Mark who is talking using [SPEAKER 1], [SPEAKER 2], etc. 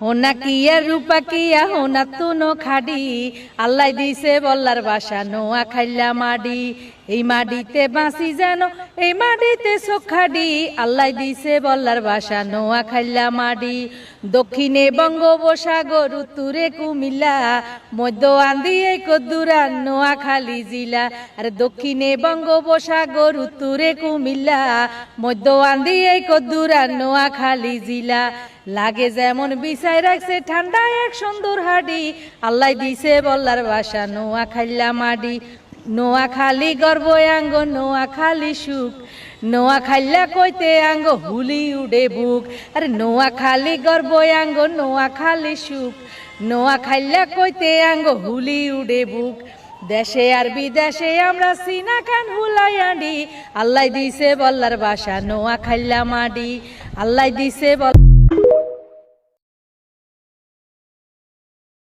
[SPEAKER 1] হোনা কিয়া রূপা কিয়া হোনা তুনো খাডি আল্লাহ দিছে বল্লার বাসা নোয়া খাইলা মাডি এই মাটিতে বাঁচি যেন এই মাটিতে সোখাডি আল্লাহ দিছে বল্লার বাসা নোয়া খাইলা মাডি দক্ষিণে বঙ্গোপসাগর উত্তরে কুমিল্লা মধ্য আন্দিয়ে কদ্দুরা নোয়াখালী জিলা আর দক্ষিণে বঙ্গোপসাগর উত্তরে কুমিল্লা মধ্য আন্দিয়ে কদ্দুরা নোয়াখালী জিলা লাগে যেমন বিছাই রাখছে ঠান্ডা এক সুন্দর হাডি আল্লাহ দিছে বল্লার বাসা নোয়াখাইলা মাডি নোয়াখালী গর্ব আঙ্গ নোয়াখালী সুখ নোয়াখাইলা কইতে আঙ্গ হুলি উডে বুক আরে নোয়াখালী গর্ব আঙ্গ নোয়াখালী সুখ নোয়াখাইলা কইতে আঙ্গ হুলি উডে বুক দেশে আর বিদেশে আমরা সিনা কান হুলাই আডি আল্লাহ দিছে বল্লার বাসা নোয়াখাইলা মাডি আল্লাহ দিছে